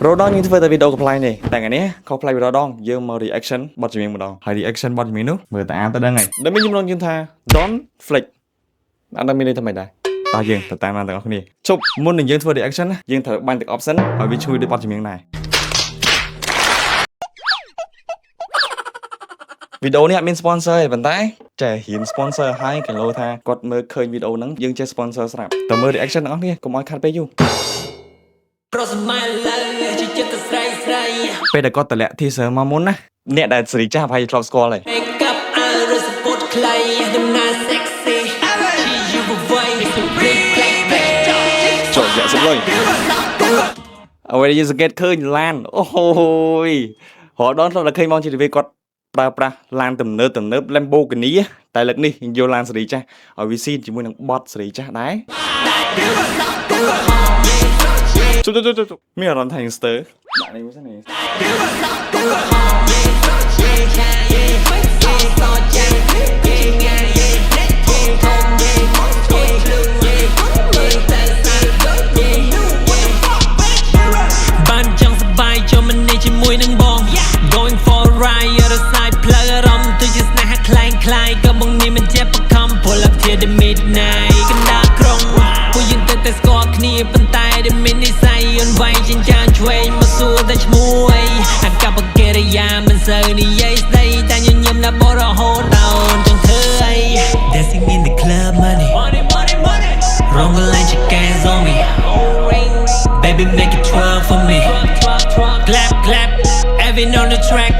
រដងយើងធ្វើតែវីដេអូកំ pl នេះតែថ្ងៃនេះខុស play វីដេអូដងយើងមក reaction បទចម្រៀងម្ដងហើយ reaction បទចម្រៀងនោះមើលតាមទៅដឹងហើយដែលមានចំណងជើងថា Don't Flick អត់ដឹងមានន័យថាម៉េចដែរតោះយើងទៅតាមទាំងអស់គ្នាជប់មុននឹងយើងធ្វើ reaction យើងត្រូវបាញ់ទឹក option ឲ្យវាជួយដូចបទចម្រៀងដែរវីដេអូនេះអត់មាន sponsor ទេប៉ុន្តែចេះហ៊ាន sponsor ហើយគេលោថាគាត់មើលឃើញវីដេអូហ្នឹងយើងចេះ sponsor ស្រាប់តើមើល reaction ទាំងអស់គ្នាកុំឲ្យខាត់ពេលយូរពេលដែលគាត់តម្លាក់ teaser មកមុនណាអ្នកដែលសេរីចាស់ប្រហែលធ្លាប់ស្គាល់ហើយចូលយកសុំលុយអ្វីដែលយើងសង្កេតឃើញឡានអូយរហូតដល់ធ្លាប់តែឃើញមកជីវីគាត់ប្រើប្រាស់ឡានទំនើបLamborghini តែលើកនេះយកឡានសេរីចាស់ឲ្យវាស៊ីជាមួយនឹងបតសេរីចាស់ដែរជុំមានអារម្មណ៍ថា Gangster ដាក់នេះមួយសិននេះបានចង់សប្បាយចូលមិននេះជាមួយនឹងបង Going for a ride អរសាយផ្លូវអារម្មណ៍ទៅជាស្នេហាคล้ายក៏បងនេះមិនចេះបខំ Pull up to the midnight កណ្ដាលក្រុងពួកយើងទៅតែស្គាល់គ្នាប៉ុន្តែដែលមាននិស្ស័យអន់វាយចិញ្ចានឆ្វេងមកសួរតែឈ្មោះអីអាកប្បកិរិយាមិនសូវនិយាយស្ដីតែញញឹមណាស់បរហូតដល់ចង់ធ្វើអី Dancing in the club money Wrong like you guys on me Baby make it twirl for me Clap Every on the track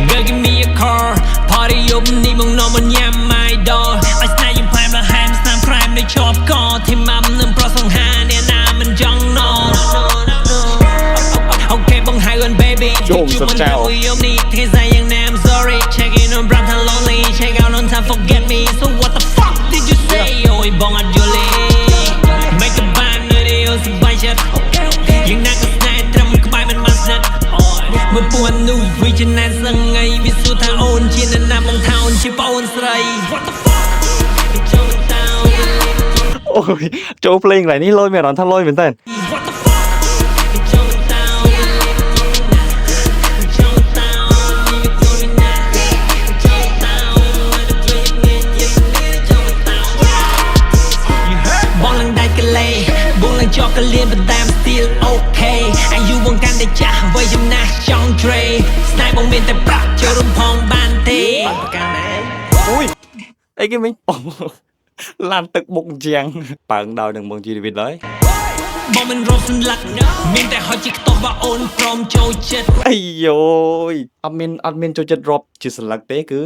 Girl give me a car Party up នេះមកនាំមកញ៉ាំ my door ឲ្យស្នេហ៍យើងផ្លែមលហែមស្នាមក្រែមនៅជាប់កធីម៉ាំនឹងប្រសង្ហាអ្នកណាមិនចង់ណអូខេបងហៅ on baby ជួបសចៅយកនេះថ្ងៃស្អែកយ៉ាងណា I'm sorry check in on brown and lonely check out on time forget me so what the fuck did you say អូយបងអត់យល់ទេ make a band នៅនេះអូសបាយចិត្តយ៉ាងណាក៏ស្នេហ៍ត្រឹមក្បែរមិនមកស្និទ្ធមើលពួននោះវិជ្ជាណាសឹងអីវាសួរថាអូនជាអ្នកណាបងថាអូនជាប្អូនស្រី What the fuck អូយចូលភ្លេងកន្លែងនេះលយមានអារម្មណ៍ថាលយមែនតើចកលៀនបន្តែ still okay អាយុបងកាន់តែចាស់វ័យចំណាស់ចង់ Dre ស្នេហ៍បងមានតែប្រាក់ចូលរួមផងបានទេប្រកាន់ណាអូយអីគេមិញឡានទឹកបុកជាងប៉ើងដោយនឹងបងជីវិតហើយបងមិនរត់សន្លឹកមានតែហត់ជាខ្ទាស់បើអូនព្រមចូលចិត្តអាយយអត់មានចូលចិត្តរាប់ជាសន្លឹកទេគឺ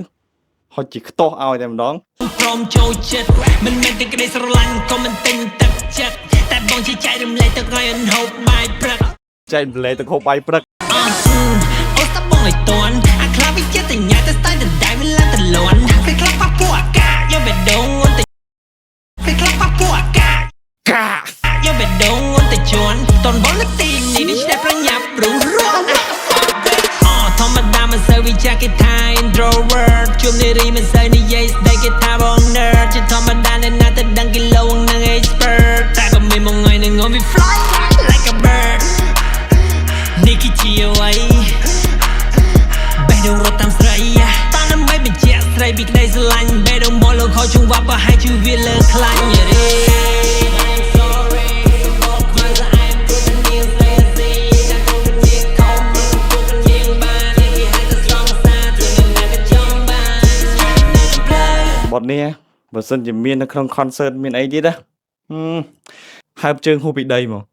ហត់ជាខ្ទាស់ឲ្យតែម្ដងព្រមចូលចិត្តមិនមែនតែក្តីស្រឡាញ់ក៏មិនទិញទឹកចិត្តតែបងជាចែករំលែកទឹកឲ្យអនហូបបាយព្រឹកចែករំលែកទឹកហូបបាយព្រឹកអូស្តាបងឲ្យតន់អាខ្លាវិចិត្តតែញ៉ាំតែស្ទាយតែដៃវាឡើងទៅលន់ពេលខ្លះប៉ះពោះអាកាយកបេះដូងអូនតែពេលខ្លះប៉ះពោះអាកាយកបេះដូងអូនតែជន់តនបងនៅទីនេះនេះតែប្រញាប់ព្រោះរត់ធម្មតាមិនសូវវិចារគេថា introvert ជួបនារីមិនសូវនិយាយស្ដីគេថាបង nerd ជាធម្មតាអ្នកណាទៅដឹងគីឡូនឹង expert តែក៏មានមួយថ្ងៃនឹងងំវា fly like a bird នេះគឺជាអ្វីបេះដូងរត់តាមស្រីតាដើម្បីបញ្ជាក់ស្រីពីក្តីស្រឡាញ់បេះដូងមកលោកខោជុំវ៉ាប់ប្រហែលជាវាលើខ្លាញ់រេបទនេះបើសិនជាមាននៅក្នុង concert មានអីទៀតណាហើបជើងហូបពីដីមក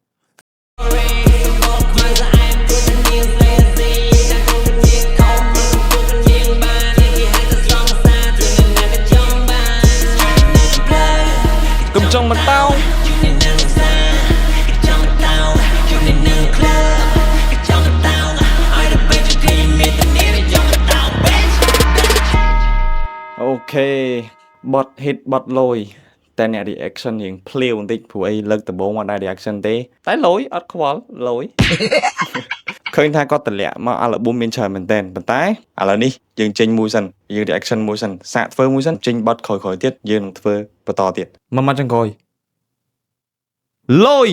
កុំចង់មកតោអូខេបត់ hit បត់លយតែអ្នក reaction រៀងភ្លាវបន្តិចព្រោះអីលើកដំបូងមកដែរ reaction ទេតែលយអត់ខ្វល់លយឃើញថាគាត់តម្លាក់មក album មានច្រើនមែនតើប៉ុន្តែឥឡូវនេះយើងចេញមួយសិនយើង reaction មួយសិនសាកធ្វើមួយសិនចេញបត់ក្រោយៗទៀតយើងនឹងធ្វើបន្តទៀតមួយម៉ាត់ចុងក្រោយលយ